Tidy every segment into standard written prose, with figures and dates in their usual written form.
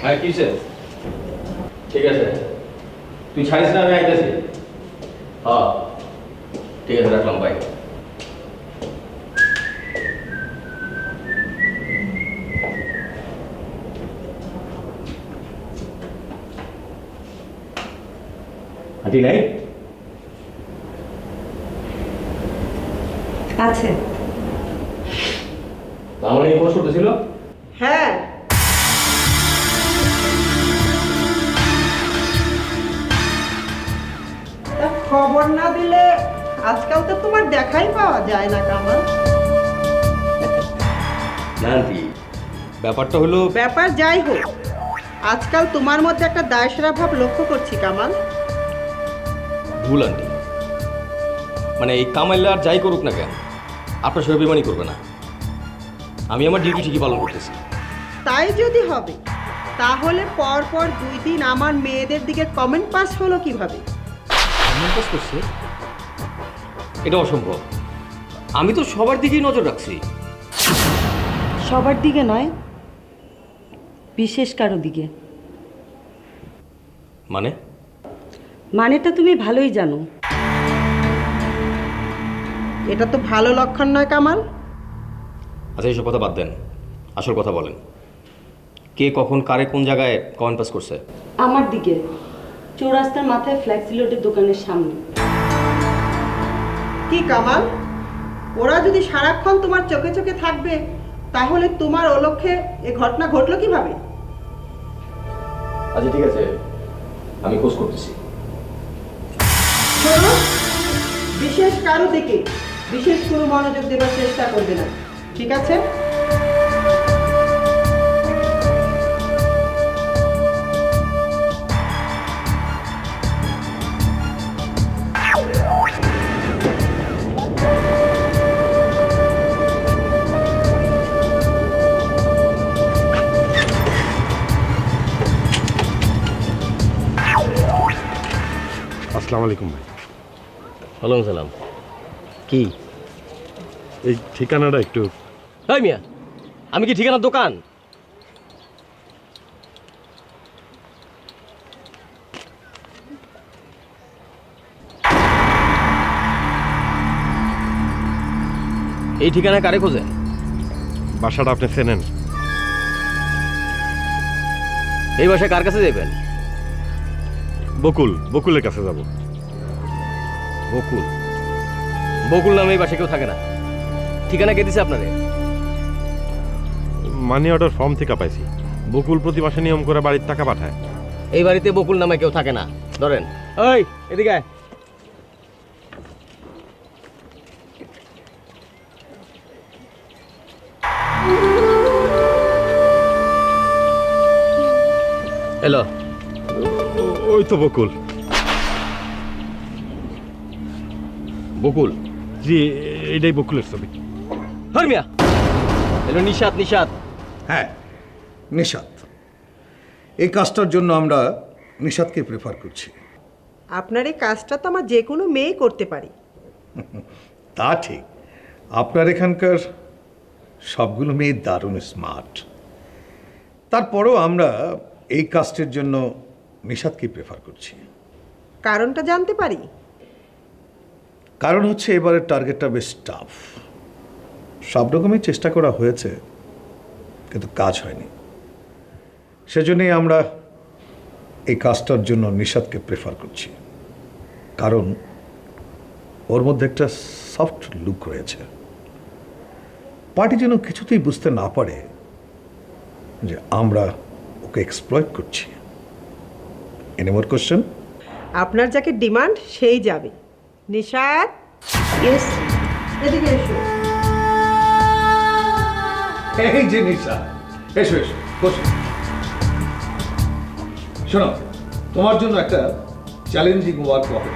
হ্যাঁ কিসে? ঠিক আছে, তুই ছাড়িস না, আমি আইতেছি। হ্যাঁ ঠিক আছে, রাখলাম, বাই। আন্টি নাই? আছে। আমার এই প্রশ্ন ছিল। হ্যাঁ, তা খবর না দিলে আজকাল তো তোমার দেখাই পাওয়া যায় না কামাল। না আন্টি, ব্যাপারটা হলো, ব্যাপার যাই হোক, আজকাল তোমার মধ্যে একটা দায়সারা ভাব লক্ষ্য করছি কামাল। ভুল আন্টি। মানে এই কামাইল্লা আর যাই করুক না কেন, আপনার সঙ্গে বেমানি করবে না। আমি আমার ডিউটি ঠিকই পালন করতেছি। তাই যদি হবে, তাহলে পর পর 2 দিন আমার মেয়েদের দিকে কমেন্ট পাস হলো কিভাবে? কমেন্ট পাস করছে? এটা অসম্ভব। আমি তো সবার দিকেই নজর রাখছি। সবার দিকে নয়, বিশেষ কারো দিকে। মানে? মানেটা তুমি ভালোই জানো। এটা তো ভালো লক্ষণ নয় কামাল। আচ্ছা এইসব কথা বাদ দেন, আসল কথা বলেন। কে কখন কারে কোন জায়গায় কমেন্ট পাস করছে? আমার দিকে, চৌরাস্তার মাথায় ফ্ল্যাক্সিলোডের দোকানের সামনে। কি কামাল, ওরা যদি সারাক্ষণ তোমার চোখে চোখে থাকবে, তাহলে তোমার অলক্ষ্যে এ ঘটনা ঘটলো কিভাবে? আচ্ছা ঠিক আছে, আমি খোঁজ করতেছি। শোনো, বিশেষ কারো দিকে বিশেষ কোনো মনোযোগ দেবার চেষ্টা করবে না, ঠিক আছে? আসসালামু আলাইকুম ভাই। ওয়ালাইকুম সালাম। কি এই ঠিকানাটা একটু। হাই মিয়া, আমি কি ঠিকানার দোকান? এই ঠিকানায় কারে খোঁজেন? বাসাটা আপনি চেনেন? এই বাসায় কার কাছে যাবেন? বকুলের কাছে যাব। বকুল? বকুল নামে এই বাসায় কেউ থাকে না। ঠিকানা কে দিছে আপনারে? মানি অর্ডার ফর্ম থেকে পাইছি। বকুল প্রতি মাসে নিয়ম করে বাড়ির টাকা পাঠায়। এই বাড়িতে বকুল নামে কেউ থাকে না। ধরেন, ওই এদিকে আয়। হ্যালো, ওই তো বকুল। বকুল? জি, এইটাই বকুলের ছবি। হর মিয়া, হ্যালো নিশাত। নিশাত? হ্যাঁ, নিশাত। এই কাজটার জন্য আমরা নিশাতকে প্রেফার করছি। আপনার এই কাজটা তো আমার যে কোনো মেয়ে করতে পারি। তা ঠিক, আপনার এখানকার সবগুলো মেয়ে দারুণ স্মার্ট। তারপরেও আমরা এই কাজটার জন্য নিশাতকে প্রেফার করছি। কারণটা জানতে পারি? কারণ হচ্ছে এবারের টার্গেটটা বেশ টাফ। সব রকমই চেষ্টা করা হয়েছে, কিন্তু কাজ হয়নি। সেজন্যই আমরা এই কাজটার জন্য নিশাতকে প্রেফার করছি। কারণ ওর মধ্যে একটা সফট লুক রয়েছে। পার্টি যেন কিছুতেই বুঝতে না পারে যে আমরা ওকে এক্সপ্লয়েট করছি। Any more question? আপনার যাকে ডিমান্ড সেই যাবে। নিশাত, ইয়েস। এদিকে এসো। এই যে নিশাত, এসো এসো, বসো। শোনো, তোমার জন্য একটা চ্যালেঞ্জিং ওয়ার্ক হবে।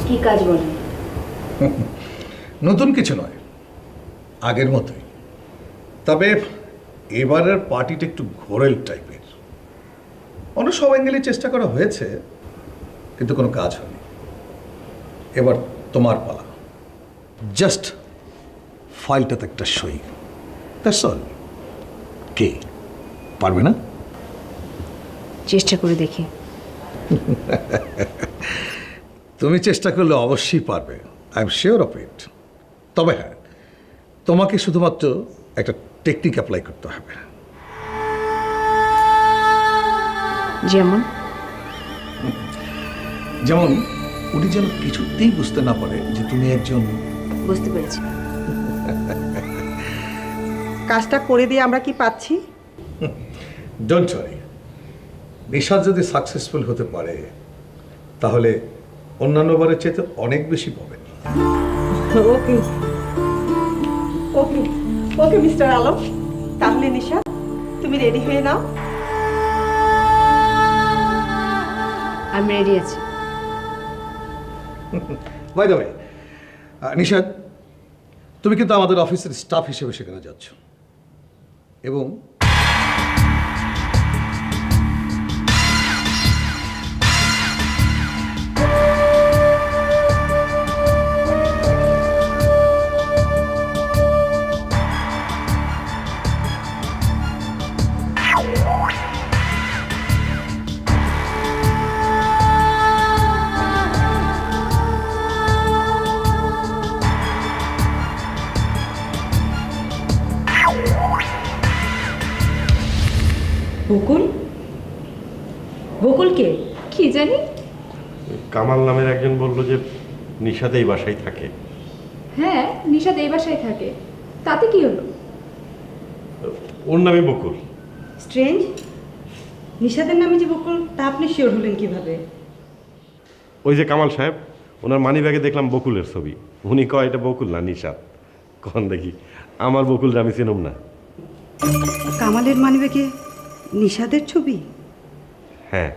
কি কাজ বলেন? নতুন কিছু নয়, আগের মতোই। তবে এবারের পার্টিটা একটু ঘোরেল টাইপের। অন্য সব অ্যাঙ্গেলে চেষ্টা করা হয়েছে, কিন্তু কোনো কাজ হয়নি। এবার তোমার পালা। জাস্ট ফাইলটাতে একটা সই, দ্যাটস অল। কে পারবে না? চেষ্টা করে দেখি। তুমি চেষ্টা করলে অবশ্যই পারবে, I am sure of it. তবে হ্যাঁ, তোমাকে শুধুমাত্র একটা টেকনিক অ্যাপ্লাই করতে হবে। যেমন? যেমন উনি যেন কিছুতেই বুঝতে না পারে যে তুমি একজন। বুঝতে পেরেছি। কাজটা করে দিয়ে আমরা কি পাচ্ছি? ডোন্ট ওয়ারি, নিশাদ যদি সাকসেসফুল হতে পারে তাহলে অন্যান্য বারের চেয়ে অনেক বেশি পাবেন। ওকে ওকে ওকে মিস্টার আলম, তাহলে নিশা তুমি রেডি হয়ে নাও। আমি রেডি আছি। বাই দ্য ওয়ে, নিশাদ, তুমি কিন্তু আমাদের অফিসের স্টাফ হিসেবে সেখানে যাচ্ছ এবং বকুল? বকুল কে? কি জানি। কামাল নামের একজন বললো যে নিশাদ এই বাসায় থাকে। হ্যাঁ, নিশাদ এই বাসায় থাকে, তাতে কি হলো? ওর নামে বকুল। স্ট্রেঞ্জ। নিশাদের নামে যে বকুল, তা আপনি শিওর হলেন কিভাবে? ওই যে কামাল সাহেব, ওনার মানি ব্যাগে দেখলাম বকুলের ছবি। উনি কয় এটা বকুল না নিশাদ। কখন দেখি আমার বকুল আমি চিনুম না। কামালের মানিব্যাগে নিশাদের ছবি? হ্যাঁ।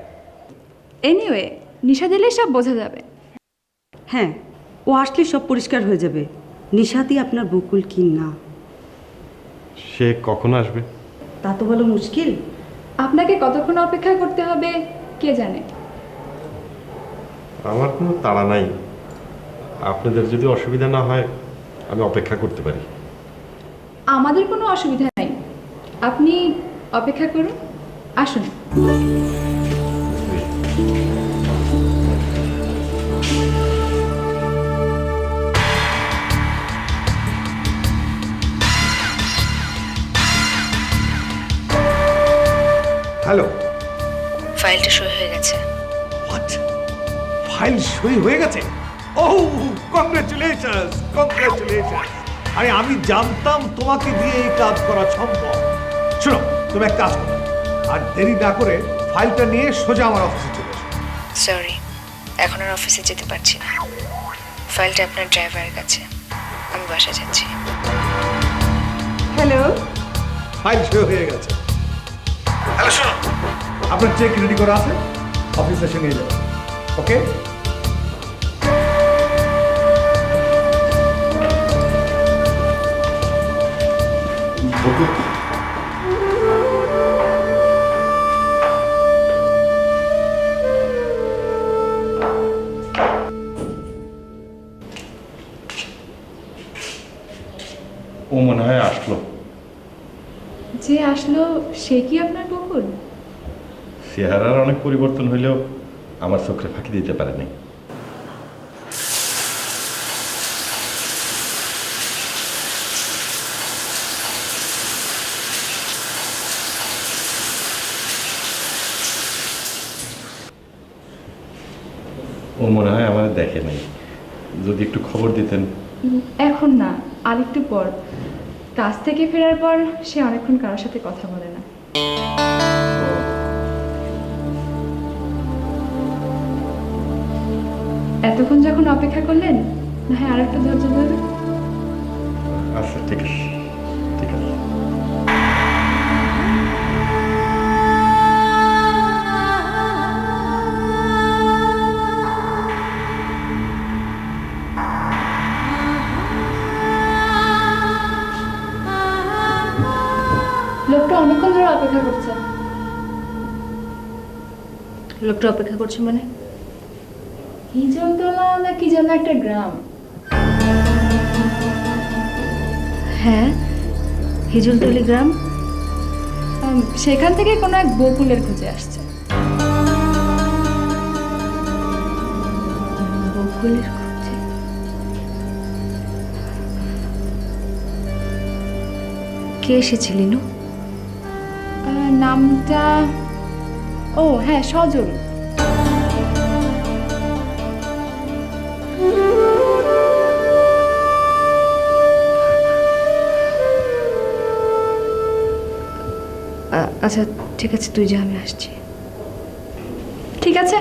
এনিওয়ে, নিশাদ এলে সব বোঝা যাবে। হ্যাঁ, ও আসলে সব পরিষ্কার হয়ে যাবে নিশাদই আপনার বকুল কি না। সে কখন আসবে? তা তো বলো মুশকিল। আপনাকে কতক্ষণ অপেক্ষা করতে হবে কে জানে। আমার কোনো তাড়া নাই, আপনাদের যদি অসুবিধা না হয় আমি অপেক্ষা করতে পারি। আমাদের কোনো অসুবিধা নাই, আপনি অপেক্ষা করুন। আসুন। হ্যালো। ফাইলটা সই হয়ে গেছে। হোয়াট? ফাইল সই হয়ে গেছে? ও কংগ্রেচুলেশনস, কংগ্রেচুলেশনস। আরে আমি জানতাম তোমাকে দিয়ে এই কাজ করা সম্ভব। শোনো, তুমি এক কাজ করো, আর দেরি না করে ফাইলটা নিয়ে সোজা আমার অফিসে চলে এসো। সরি, এখন আর অফিসে যেতে পারছি না। ফাইলটা আপনার ড্রাইভারের কাছে, আমি বাসায় যাচ্ছি। হ্যালো, ফাইল সই হয়ে গেছে। হ্যালো, শোনো, আপনার চেক রেডি করা আছে, অফিসে এসে নিয়ে যাবেন। ওকে? বকুল, ও মনে হয় আসলো। যে আসলো সে কি আপনার বকুল? চেহারার অনেক পরিবর্তন হইলেও আমার চোখে ফাঁকি দিতে পারেনি। ও মনে হয় আমার দেখে নাই, যদি একটু খবর দিতেন। এখন না, আরেকটু পর। কাজ থেকে ফেরার পর সে অনেকক্ষণ কারোর সাথে কথা বলে না। এতক্ষণ যখন অপেক্ষা করলেন, না হয় আরেকটু ধৈর্য ধরুন। আচ্ছা, ঠিক আছে, ঠিক আছে। লোকটা অনেকক্ষণ ধরে অপেক্ষা করছে। লোকটা অপেক্ষা করছে মানে? হিজলতলা না কি যেন একটা গ্রাম। হ্যাঁ, হিজলতলি গ্রাম। সেখান থেকে কোনো এক বকুলের খুঁজে আসছে। বকুলের খোঁজে? কে এসেছিল লিনু? নামটা, ও হ্যাঁ, সজল। আচ্ছা ঠিক আছে, তুই যা, আমি আসছি। ঠিক আছে।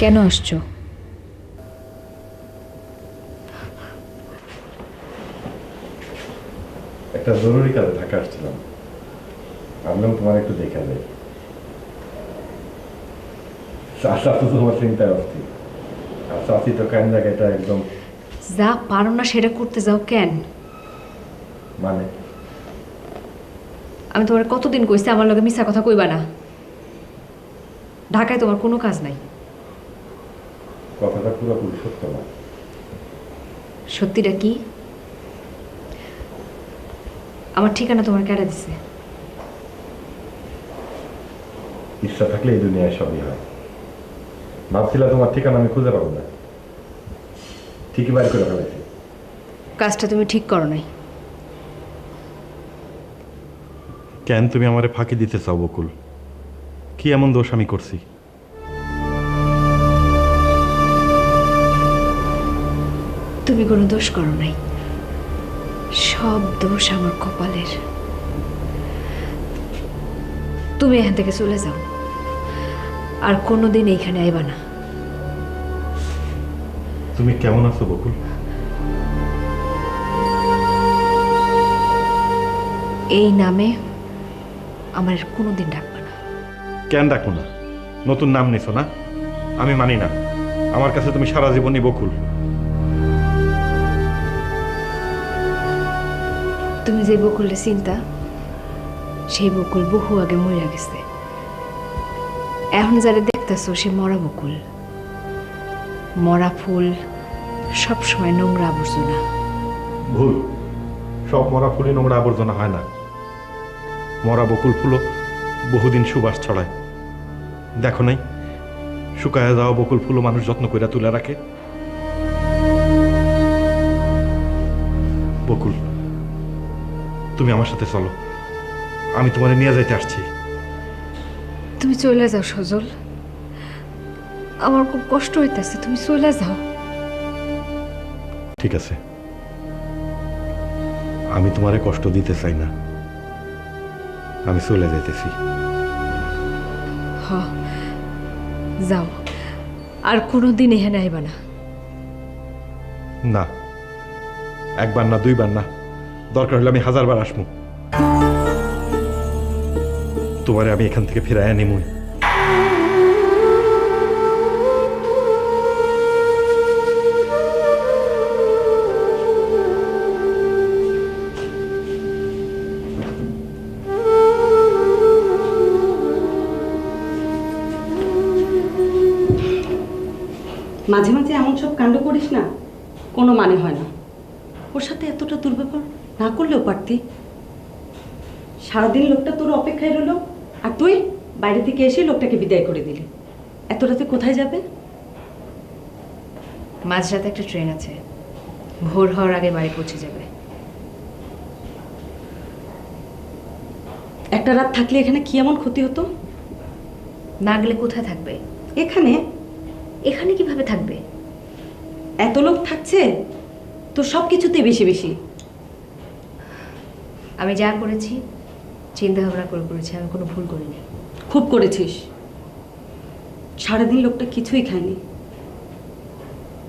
কেন আসছো? একটা জরুরি কাজে ঢাকা আসছিলাম, ভাবলাম তোমার একটু দেখা যায়। চাষা তো তোমার চিন্তায় অস্থির, আর চাষি তো কান জায়গাটা একদম। যা পারো না সেটা করতে যাও কেন? মানে আমি তোমার কতদিন কইছি আমার লগে মিছা কথা কইবা না। ঢাকায় তোমার কোনো কাজ নাই। কথাটা পুরোপুরি সত্য না। সত্যিটা কি? আমার ঠিকানা তোমার কেটে দিছে। ইচ্ছা থাকলে এই দুনিয়ায় সবই হয়। ভাবছিলাম তোমার ঠিকানা আমি খুঁজে পাবো না, ঠিকই বাইর করে ফেলেছি। কাজটা তুমি ঠিক করো নাই। কেন তুমি আমারে ফাঁকি দিতে চাও বকুল? কি এমন দোষ আমি করছি? তুমি কোনো দোষ করো নাই, সব দোষ আমার কপালের। তুমি এখান থেকে চলে যাও, আর কোনোদিন এইখানে আইবা না। তুমি কেমন আছো বকুল? এই নামে আমার আর কোনোদিন ডাকবা না। কেন ডাকবো না? নতুন নাম নিছো না? আমি মানি না। আমার কাছে তুমি সারা জীবনই বকুল। তুমি যে বকুলের চিন্তা, সেই বকুল বহু আগে মরে গেছে। এখন যারা দেখতেছো সে মরা বকুল। মরা ফুল সবসময় নোংরা আবর্জনা। ভুল, সব মরা ফুলই নোংরা আবর্জনা হয় না। মরা বকুল ফুলও বহুদিন সুবাস ছড়ায়। দেখো নাই, শুকায় যাওয়া বকুল ফুলও মানুষ যত্ন করে তুলে রাখে। বকুল, তুমি আমার সাথে চলো, আমি তোমারে নিয়ে যাইতে আসছি। তুমি চলে যাও সজল, আমার খুব কষ্ট হইতেছে। তুমি চলে যাও। ঠিক আছে, আমি তোমারে কষ্ট দিতে চাই না, আমি চলে যাইতেছি। হ, যাও, আর কোনোদিন এখানে আইবা না। না, একবার না, দুইবার না, দরকার হলে আমি 1000 বার আসমু। তোমারে আমি এখান থেকে ফিরাইয়া নিমুই। মাঝে মাঝে এমন সব কাণ্ড করিস না, কোনো মানে হয় না। ওর সাথে এতটা দুর্ব্যবহার না করলেও পারতি। সারাদিন লোকটা তোর অপেক্ষায় রইল, আর তুই বাইরে থেকে এসে লোকটাকে বিদায় করে দিলি। এত রাতে কোথায় যাবে? মাঝরাতে একটা ট্রেন আছে, ভোর হওয়ার আগে বাড়ি পৌঁছে যাবে। একটা রাত থাকলে এখানে কি এমন ক্ষতি হতো? না গেলে কোথায় থাকবে? এখানে এখানে কিভাবে থাকবে? এত লোক থাকছে, তোর সব কিছুতেই বেশি বেশি। আমি যা করেছি চিন্তা ভাবনা করে করেছি, আমি কোনো ভুল করিনি। খুব করেছিস। সারাদিন লোকটা কিছুই খায়নি,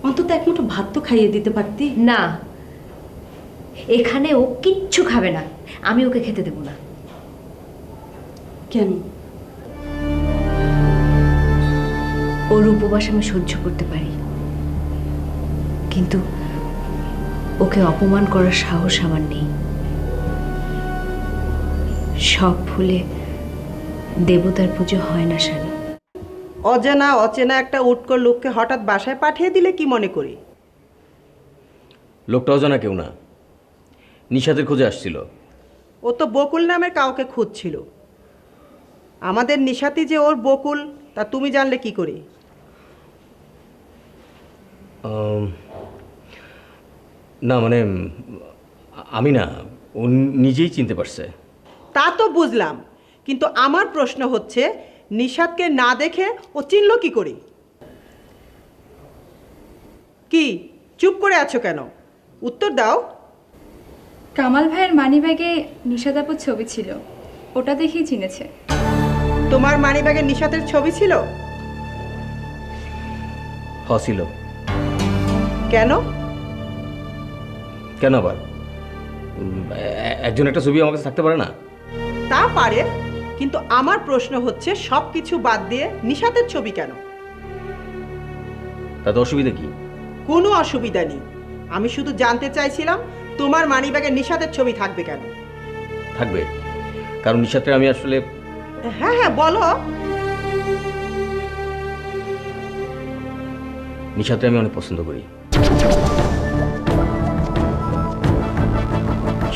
অন্তত এক মুঠো ভাত তো খাইয়ে দিতে পারতি। না, এখানে ও কিচ্ছু খাবে না, আমি ওকে খেতে দেবো না। কেন? ওর উপবাস আমি সহ্য করতে পারি, কিন্তু ওকে অপমান করার সাহস আমার নেই। সব ভুলে দেবতার পুজো হয় না শানু। অজানা অচেনা একটা উটকো লোককে হঠাৎ বাসায় পাঠিয়ে দিলে কি মনে করি? লোকটা অজানা কেউ না, নিশাতের খোঁজে আসছিল। ও তো বকুল নামের কাউকে খুঁজছিল। আমাদের নিশাতি যে ওর বকুল তা তুমি জানলে কি করে? না মানে আমি না, ও নিজেই চিনতে পারছে। তা তো বুঝলাম, কিন্তু আমার প্রশ্ন হচ্ছে নিশাতকে না দেখে ও চিনল কি করে? কি চুপ করে আছো কেন? উত্তর দাও। কামাল ভাইয়ের মানিব্যাগে নিশাদাপুর ছবি ছিল, ওটা দেখেই চিনেছে। তোমার মানিব্যাগে নিশাতের ছবি ছিল? ছিল। কেন? কেন আবার? একজন একটা ছবি আমার কাছে থাকতে পারে না? তা পারে, কিন্তু আমার প্রশ্ন হচ্ছে সব কিছু বাদ দিয়ে নিশাতের ছবি কেন? তাতে অসুবিধা কি? কোনো অসুবিধা নেই, আমি শুধু জানতে চাইছিলাম তোমার মানিব্যাগে নিশাতের ছবি থাকবে কেন? থাকবে, কারণ নিশাতে আমি আসলে হ্যাঁ হ্যাঁ বলো। নিশাতে আমি অনেক পছন্দ করি,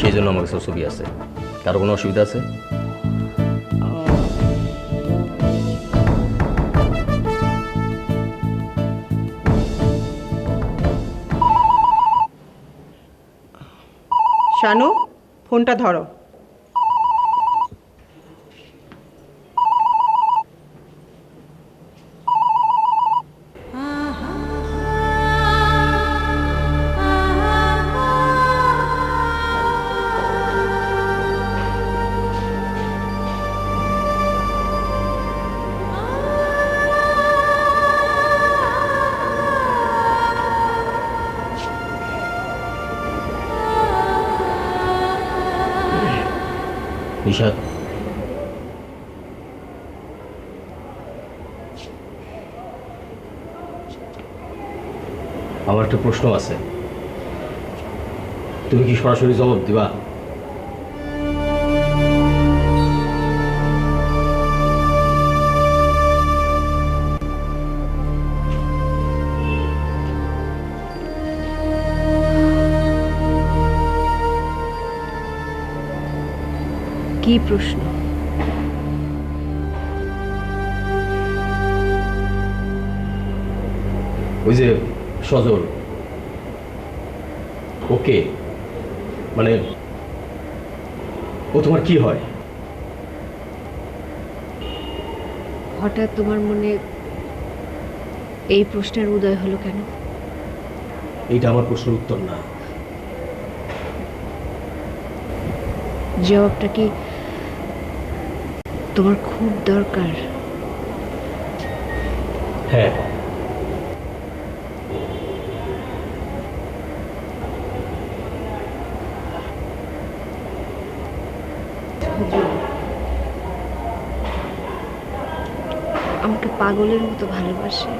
সেই জন্য আমার কাছে ছবি আছে। কারো কোনো অসুবিধা আছে? শানু, ফোনটা ধরো। নিশাত, আমার একটা প্রশ্ন আছে, তুমি কি সরাসরি জবাব দিবা? কি প্রশ্ন? ওই যে সজল, ওকে মানে ও তোমার কি হয়? হঠাৎ তোমার মনে এই প্রশ্নের উদয় হলো কেন? এইটা আমার প্রশ্নের উত্তর না। জবাবটা কি তোমার খুব দরকার? হ্যাঁ, আমাকে পাগলের মতো ভালোবাসে।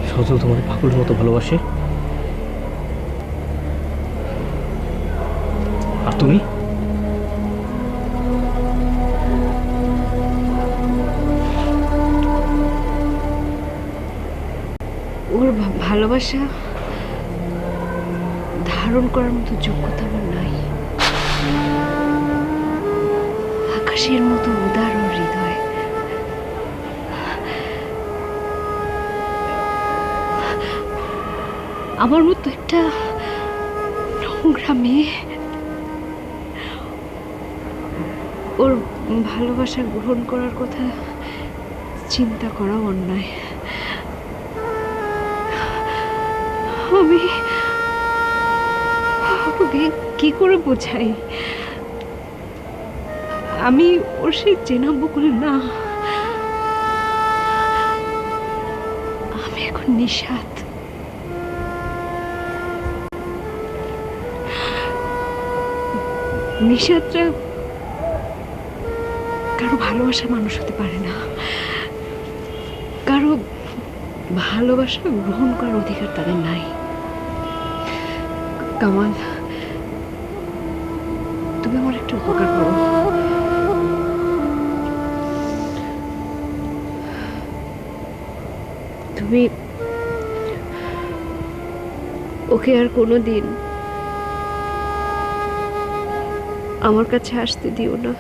সজল তোমার পাগলের মতো ভালোবাসে? আর তুমি? ওর ভালোবাসা ধারণ করার মতো যোগ্যতা আমার নাই। আকাশের মতো উদার ওর হৃদয়। আমার মতো একটা নোংরা মেয়ে ওর ভালোবাসা গ্রহণ করার কথা চিন্তা করা অন্যায়। আমি কি করে বোঝাই? আমি ওর সেই চেনা বকুল না, আমি এখন নিশাত। নিশাদরা কারো ভালোবাসা মানুষ হতে পারে না, কারো ভালোবাসা গ্রহণ করার অধিকার তাদের নাই। কামাল, তুমি আমার একটা উপকার করো। তুমি ওকে আর কোনোদিন আমার কাছে আসতে দিও না।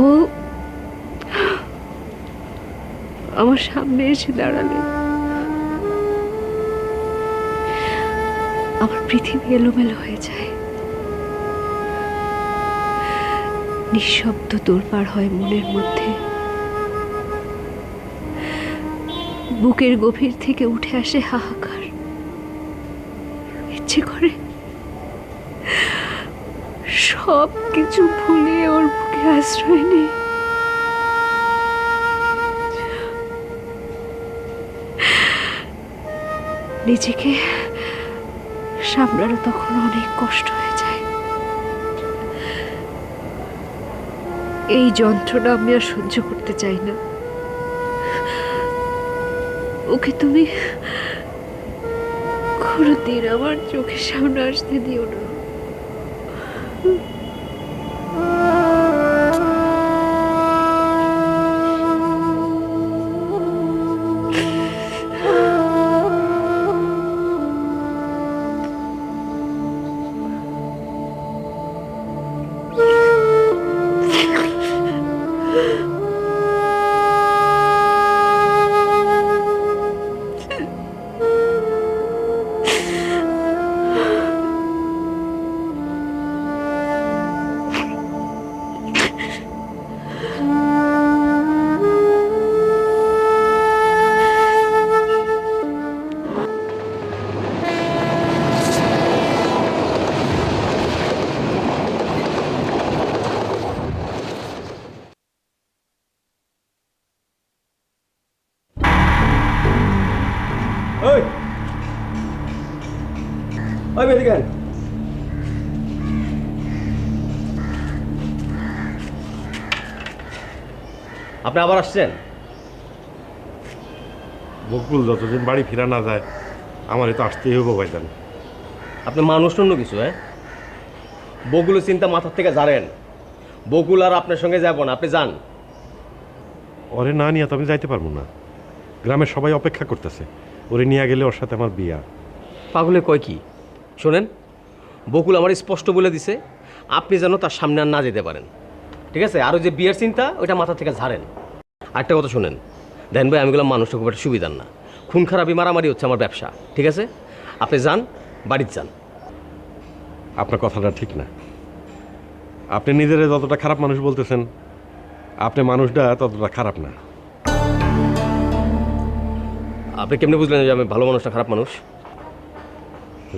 ও আমার সামনে এসে দাঁড়ালে আমার পৃথিবী এলোমেলো হয়ে যায়, নিঃশব্দ তোলপাড় হয় মনের মধ্যে, বুকের গভীর থেকে উঠে আসে হাহাকার। ইচ্ছে করে সব কিছু ভুলে ওর বুকে আশ্রয় নেই। নিজেকে সামলানো তখন অনেক কষ্ট হয়ে যায়। এই যন্ত্রণা আমি আর সহ্য করতে চাই না। ওকে তুমি কোনোদিন আমার চোখের সামনে আসতে দিও না। ওই ওই বেদিকে আয়। আপনি আবার আসছেন? বকুল যতদিন বাড়ি ফিরা না যায় আমারই তো আসতেই হবো ভাইজান। আপনি মানুষ অন্য কিছু, হ্যাঁ? বকুলের চিন্তা মাথার থেকে জানেন। বকুল আর আপনার সঙ্গে যাব না, আপনি যান। ওরে না নিয়ে তো আমি যাইতে পারবো না, গ্রামের সবাই অপেক্ষা করতেছে। ওরে নিয়ে গেলে ওর সাথে আমার বিয়া। পাগলে কয় কি? শোনেন, বকুল আমার স্পষ্ট বলে দিছে আপনি যেন তার সামনে আর না যেতে পারেন, ঠিক আছে? আর ওই যে বিয়ের চিন্তা ওইটা মাথা থেকে ঝাড়েন। আরেকটা কথা শোনেন, দেন ভাই, আমি গেলাম মানুষটা খুব একটা সুবিধার না। খুন খারাপি মারামারি হচ্ছে আমার ব্যবসা, ঠিক আছে? আপনি যান, বাড়িতে যান। আপনার কথাটা ঠিক না। আপনি নিজেরে যতটা খারাপ মানুষ বলতেছেন, আপনি মানুষটা ততটা খারাপ না। আপনি কেমনি বুঝলেন যে আমি ভালো মানুষ না খারাপ মানুষ?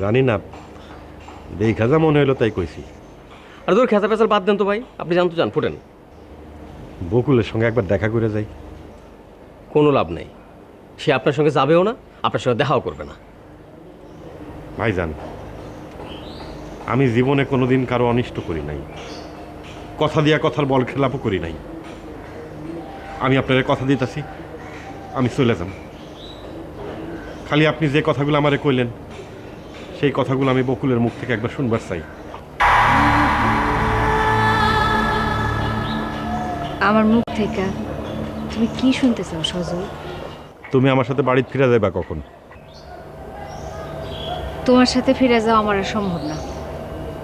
জানি না, দেখা যা মনে হইলো তাই কইছি। আর তোর খেতা পেঁচাল বাদ দেন তো ভাই, আপনি জান তো যান, ফুটেন। বকুলের সঙ্গে একবার দেখা করে যাই। কোনো লাভ নেই, সে আপনার সঙ্গে যাবেও না, আপনার সঙ্গে দেখাও করবে না। ভাইজান, আমি জীবনে কোনোদিন কারো অনিষ্ট করি নাই, কথা দিয়া কথার বল খেলাপও করি নাই। আমি আপনার কথা দিতেছি, আমি চলে যাব। খালি আপনি যে কথাগুলো আমারে কইলেন সেই কথাগুলো আমি বকুলের মুখ থেকে একবার শুনবার চাই। আমার মুখ থেকে তুমি কি শুনতে চাও সজল? তুমি আমার সাথে বাড়িতে ফিরে যাইবা কখন? তোমার সাথে ফিরে যাওয়া আমার আর সম্ভব না।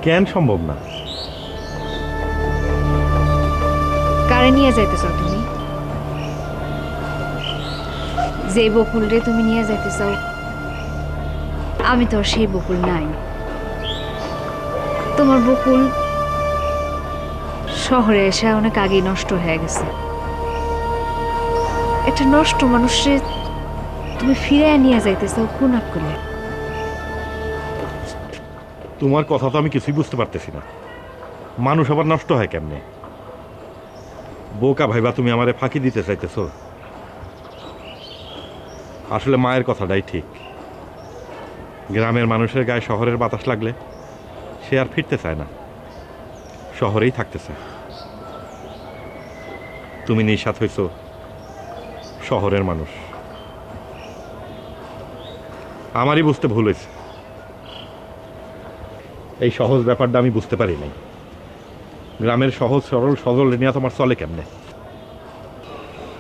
কেন সম্ভব না? কারে নিয়ে যাইতে চাও তুমি? যে বকুল রে তুমি নিয়ে যাইতে চাও, আমি তো আর সেই বকুল নাই। তোমার বকুল শহরে এসে অনেক আগেই নষ্ট হয়ে গেছে। একটা নষ্ট মানুষে তুমি ফিরে নিয়ে যাইতে চাও কোন করলে? তোমার কথা তো আমি কিছুই বুঝতে পারতেছি না। মানুষ আবার নষ্ট হয় কেমনে? বোকা ভাইবা তুমি আমারে ফাঁকি দিতে চাইতেছো? আসলে মায়ের কথাটাই ঠিক, গ্রামের মানুষের গায়ে শহরের বাতাস লাগলে সে আর ফিরতে চায় না, শহরেই থাকতে চায়। তুমি নিঃস্বাদ হইছ শহরের মানুষ। আমারই বুঝতে ভুল হয়েছে, এই সহজ ব্যাপারটা আমি বুঝতে পারি নাই। গ্রামের সহজ সরল সজল নিয়ে তোমার চলে কেমনে?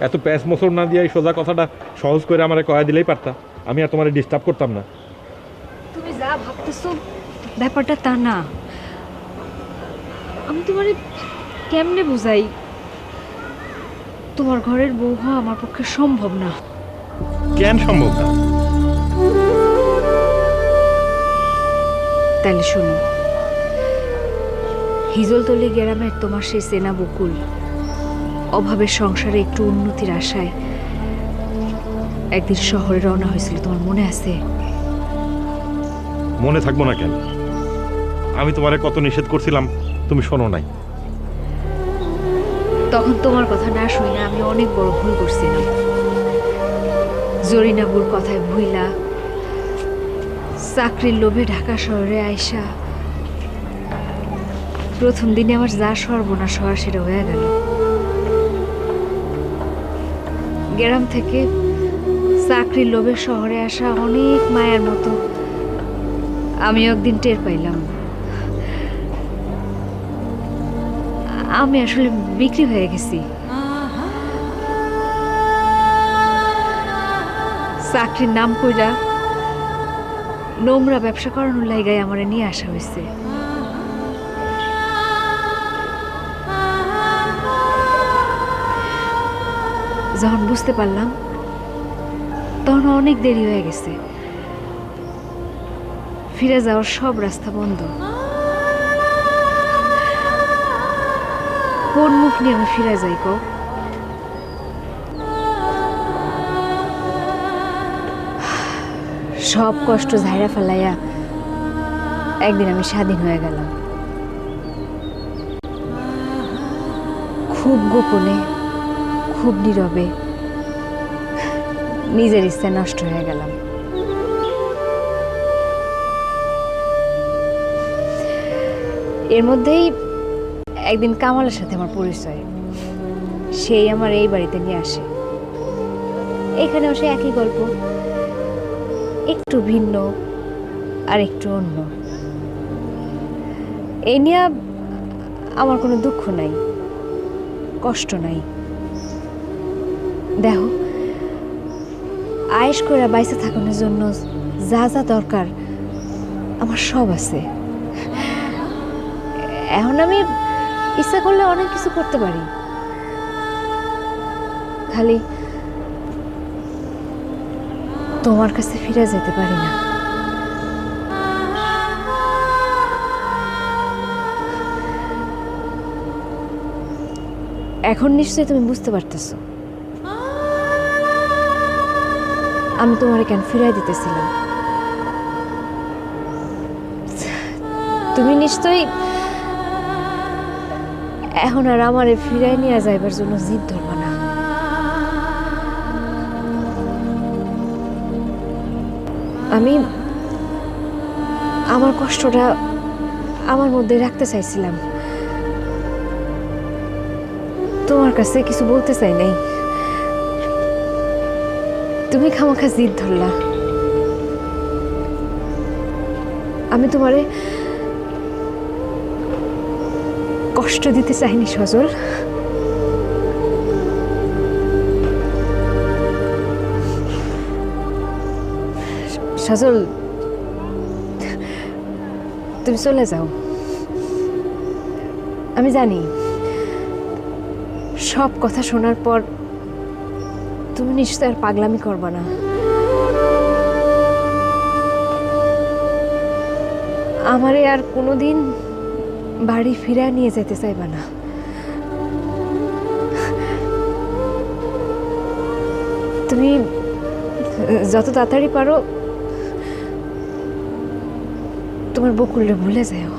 এত প্যাঁচ মোচড় না দিয়ে এই সোজা কথাটা সহজ করে আমারে কয়া দিলেই পারতা, আমি আর তোমার ডিস্টার্ব করতাম না। তুমি যা ভাবতেছো ব্যাপারটা তা না। আমি তোমারে কেমনে বুঝাই, তোমার ঘরের বউ হওয়া আমার পক্ষে সম্ভব না। কেন সম্ভব না? তাহলে শোনো, হিজলতলি গ্রামের তোমার সেই সেনা বকুল অভাবের সংসারে একটু উন্নতির আশায় একদিন শহরে রওনা হয়েছিল, তোমার মনে আছে? মনে থাকবো না কেন? আমি তোমারে কত নিষেধ করছিলাম, তুমি শোনো নাই। তখন তোমার কথা না শুই না, আমি অনেক বড় ভুল করছিলাম। জরিনাবুর কথায় ভুইলা চাকরির লোভে ঢাকা শহরে আইসা প্রথম দিনে আমার যা সর্বনাশ হওয়ার সেটা হয়ে গেল। গ্রাম থেকে চাকরির লোভে শহরে আসা অনেক মায়ের মতো আমি একদিন টের পাইলাম আমি আসলে বিক্রি হয়ে গেছি। চাকরির নাম কইরা নোংরা ব্যবসা করানোর লাইগায় আমারে নিয়ে আসা হয়েছে। যখন বুঝতে পারলাম তখন অনেক দেরি হয়ে গেছে, ফিরে যাওয়ার সব রাস্তা বন্ধ। কোন মুখ নিয়ে আমি ফিরে যাই কও? সব কষ্ট ঝাইরা ফেলাইয়া একদিন আমি স্বাধীন হয়ে গেলাম। খুব গোপনে, খুব নীরবে, নিজের ইচ্ছা নষ্ট হয়ে গেলাম। এর মধ্যেই একদিন কামালের সাথে আমার পরিচয়, সেই আমার এই বাড়িতে নিয়ে আসে। এখানেও সে একই গল্প, একটু ভিন্ন আর একটু অন্য। এই নিয়ে আমার কোনো দুঃখ নাই, কষ্ট নাই। দেখো, আয়েশ করে বাইসে থাকানোর জন্য যা যা দরকার আমার সব আছে। এখন আমি ইচ্ছা করলে অনেক কিছু করতে পারি, খালি তোমার কাছে ফিরে যেতে পারি না। এখন নিশ্চয়ই তুমি বুঝতে পারতেছো আমি তোমারে কেন ফিরাই দিতেছিলাম। তুমি নিশ্চয়ই এখন আর আমারে ফিরাই নিয়ে যাইবার জন্য জিদ ধরবা না। আমি আমার কষ্টটা আমার মধ্যে রাখতে চাইছিলাম, তোমার কাছে কিছু বলতে চাই নাই। তুমি খামাখা জিদ ধরলা। আমি তোমারে কষ্ট দিতে চাইনি সজল। সজল, তুমি চলে যাও। আমি জানি সব কথা শোনার পর তুমি নিশ্চয় আর পাগলামি করবা না। আমারে আর কোনোদিন বাড়ি ফিরে নিয়ে যেতে চাইবা না। তুমি যত তাড়াতাড়ি পারো তোমার বকুলরে ভুলে যাও।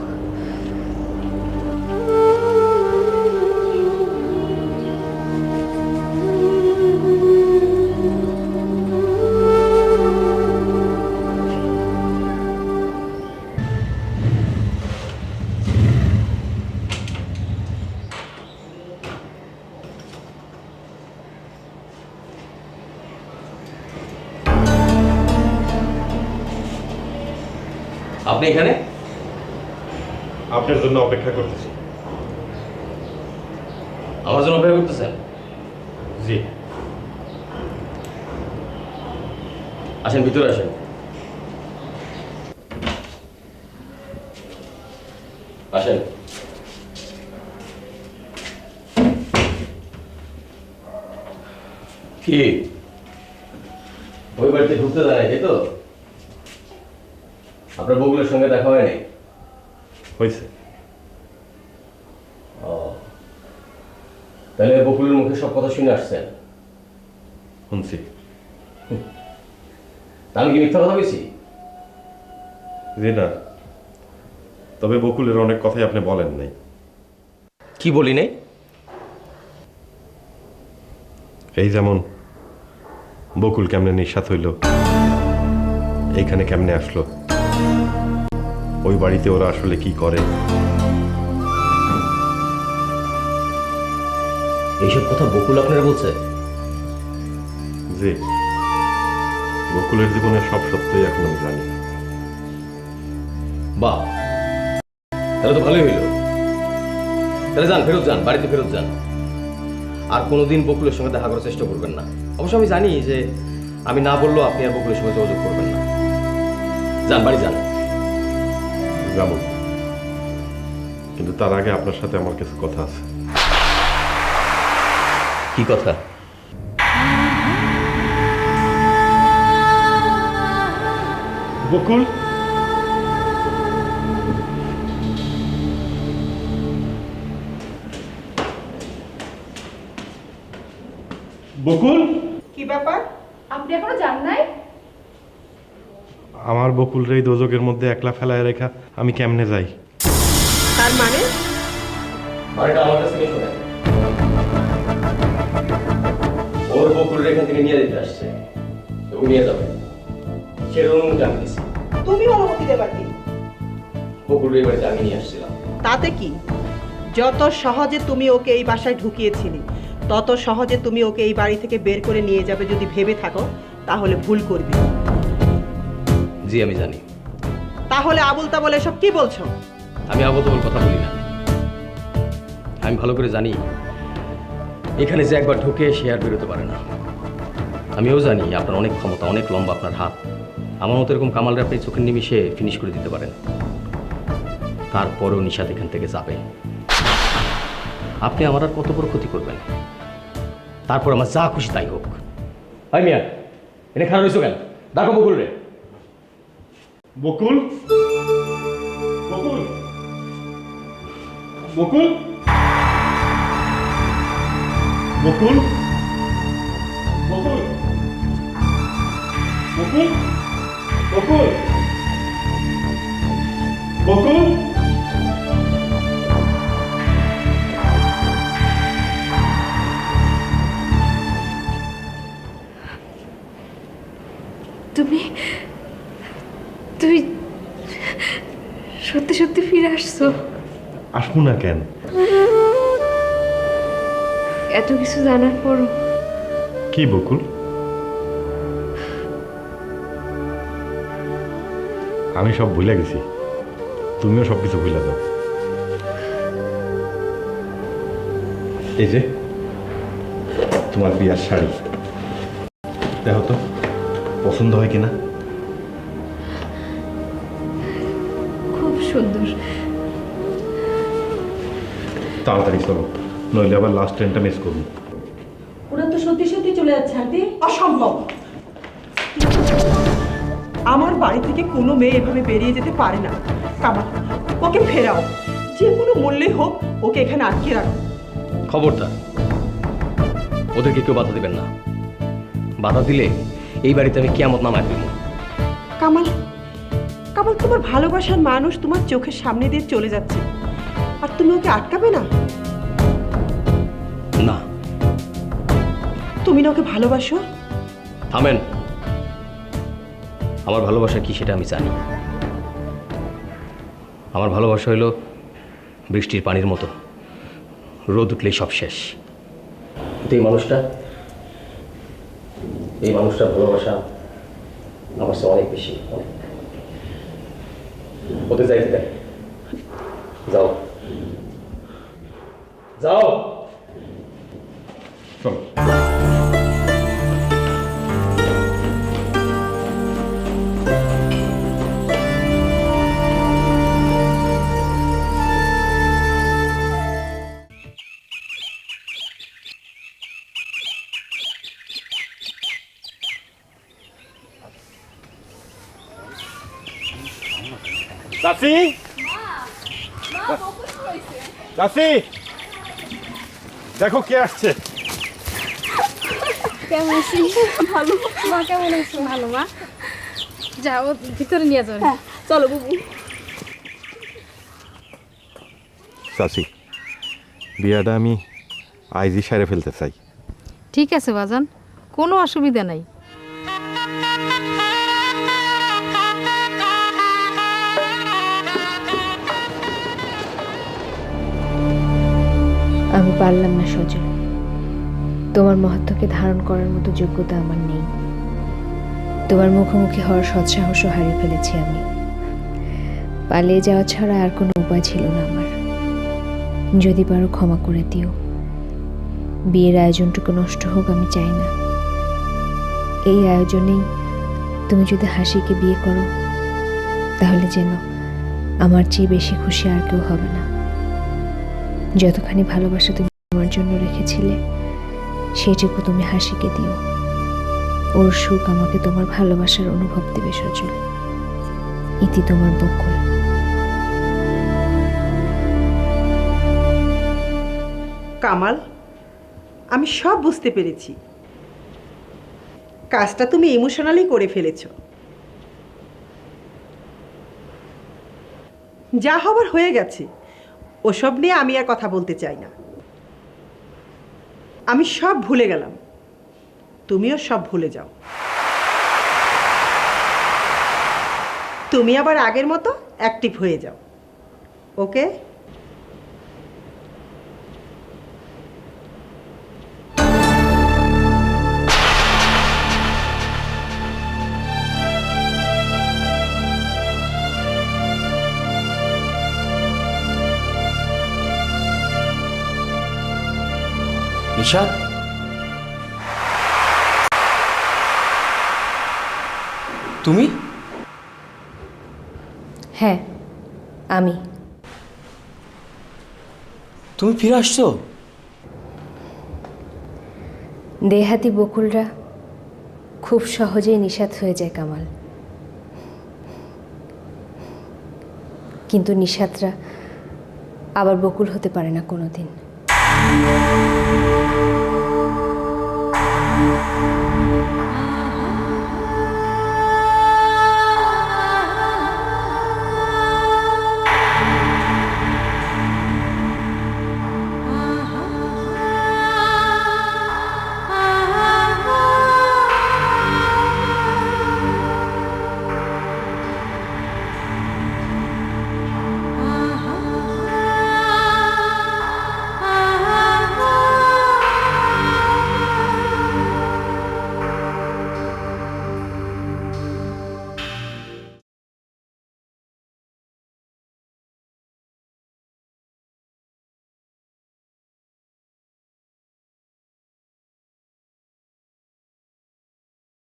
আপনি এখানে? আপনার জন্য অপেক্ষা করতেছি। আমার জন্য অপেক্ষা করতেছেন? জি। আসেন, ভিতরে আসেন। আসেন। কি ওই বাড়িতে ঢুকতে দেয় নাই, তাই তো? আপনার বগুলের সঙ্গে দেখা হয়নি? হয়েছে। ও, তাহলে বকুলের মুখে সব কথা শুনে আসছেন? শুনছি। তা আমি কি মিথ্যা কথা বলছি? জি না, তবে বকুলের অনেক কথাই আপনি বলেন নাই। কি বলি নাই? এই যেমন বকুল কেমনে নিঃস্বাত হইল, এইখানে কেমনে আসলো, ওই বাড়িতে ওরা আসলে কি করে। এইসব কথা বকুল আপনারা বলছে? জি, বকুলের জীবনের সব সত্যই এখন আমি জানি। বাহ, তাহলে তো ভালোই হইল। তাহলে যান, ফেরত যান, বাড়িতে ফেরত যান। আর কোনোদিন বকুলের সঙ্গে দেখা করার চেষ্টা করবেন না। অবশ্য আমি জানি যে আমি না বললেও আপনি আর বকুলের সঙ্গে যোগাযোগ করবেন না। যান, বাড়ি যান। যাব, কিন্তু তার আগে আপনার সাথে আমার কিছু কথা আছে। কি কথা? বকুল, বকুল, কি ব্যাপার? আপনি এখনো যান নাই? আমার বকুল রে দোজকের মধ্যে একলা ফেলায় রেখা আমি কেমনে যাই? তার মানে বাড়িটা আমার কাছ থেকে শোনেন। ওর বকুল এখান থেকে নিয়ে যেতে আসছে, ও নিয়ে যাবে, সেটার অনুমতি আমি দিচ্ছি। তুমি অনুমতি দেবার কি? বকুল এই বাড়িতে আমি নিয়ে আসছিলাম। তাতে কি? যত সহজে তুমি ওকে এই বাসায় ঢুকিয়েছিলে, তত সহজে তুমি ওকে এই বাড়ি থেকে বের করে নিয়ে যাবে যদি ভেবে থাকো, তাহলে ভুল করবে। জি আমি জানি। তাহলে আবুল তাবল এসব কি বলছো? আমি আবল কথা বলি না। আমি ভালো করে জানি এখানে যে একবার ঢুকে সে আর বেরোতে পারে না। আমিও জানি আপনার অনেক ক্ষমতা, অনেক লম্বা আপনার হাত। আমার মতো এরকম কামালরা আপনি চোখের নিমিশে ফিনিশ করে দিতে পারেন। তারপরেও নিশাত এখান থেকে যাবে। আপনি আমার আর কত বড় ক্ষতি করবেন? তারপর আমার যা খুশি তাই হোক। হাই মিয়া, এটা খারাপ হয়েছো কেন? ডাকো বকুল রে। বকুল, বকুল, বকুল, বকুল, বকুল, বকুল, বকুল, বকুল। তুমি সত্যি সত্যি ফিরে আসছো? আসবো না কেন? এত কিছু জানার পরও কি বকুল? আমি সব ভুলে গেছি, তুমিও সব কিছু ভুলে যাও। এই যে তোমার বিয়ার শাড়ি, দেখো তো পছন্দ হয় কিনা। খুব সুন্দর। তাড়াতাড়ি চলো, নইলে আবার লাস্ট ট্রেনটা মিস করবো। ওরা তো সত্যি সত্যি চলে যাচ্ছে আন্টি। অসম্ভব। আমার বাড়ি থেকে কোনো মেয়ে এভাবে বেরিয়ে যেতে পারে না। কামাল, ওকে ফেরাও, যে কোনো মূল্যে হোক ওকে এখানে আটকে রাখো। খবরদার, ওদেরকে কেউ বাধা দিবেন না। বাধা দিলে এই বাড়িতে আমি কিয়ামত নামায় ফেলবো। কামাল, কামাল, তোমার ভালোবাসার মানুষ তোমার চোখের সামনে দিয়ে চলে যাচ্ছে, আর তুমি ওকে আটকাবে না? না। তুমি না ওকে ভালোবাসো? থামেন। আমার ভালোবাসা কি সেটা আমি জানি। আমার ভালোবাসা হইল বৃষ্টির পানির মতো, রোদ উঠলেই সব শেষ। কিন্তু এই মানুষটার ভালোবাসা আমার চেয়ে অনেক বেশি, অনেক। ওদের যাইতে দেন। যাও যাও। চলো। চাচি, চাচি, দেখো কে আসছে। কেমন আছিস? ভালো। মা কেমন আছো? ভালো মা। যাও ভিতরে নিয়ে যাও। হ্যাঁ চলো বুবু। চাচি, বিয়াটা আমি আইজি সারে ফেলতে চাই। ঠিক আছে বাজান, কোনো অসুবিধা নাই। আমি পারলাম না সজল, তোমার মহত্বকে ধারণ করার মতো যোগ্যতা আমার নেই। তোমার মুখোমুখি হওয়ার সৎসাহসও হারিয়ে ফেলেছি আমি। পালিয়ে যাওয়া ছাড়া আর কোনো উপায় ছিল না আমার। যদি পারো ক্ষমা করে দিও। বিয়ের আয়োজনটুকু নষ্ট হোক আমি চাই না। এই আয়োজনেই তুমি যদি হাসিকে বিয়ে করো, তাহলে যেন আমার চেয়ে বেশি খুশি আর কেউ হবে না। যতখানি ভালোবাসা তুমি আমার জন্য রেখেছিলে, সেটুকু তুমি হাসিকে দিও। ওর সুখ আমাকে তোমার ভালোবাসার অনুভব দেবে সজল। ইতি তোমার বকুল। কামাল, আমি সব বুঝতে পেরেছি। কাজটা তুমি ইমোশনালি করে ফেলেছ। যা হবার হয়ে গেছে, ওসব নিয়ে আমি আর কথা বলতে চাই না। আমি সব ভুলে গেলাম, তুমিও সব ভুলে যাও। তুমি আবার আগের মতো অ্যাক্টিভ হয়ে যাও, ওকে? নিশাদ, তুমি? হ্যাঁ, আমি। তুমি ফিরে আসছো? দেহাতি বকুলরা খুব সহজেই নিষাদ হয়ে যায় কামাল, কিন্তু নিষাদরা আবার বকুল হতে পারে না কোনোদিন।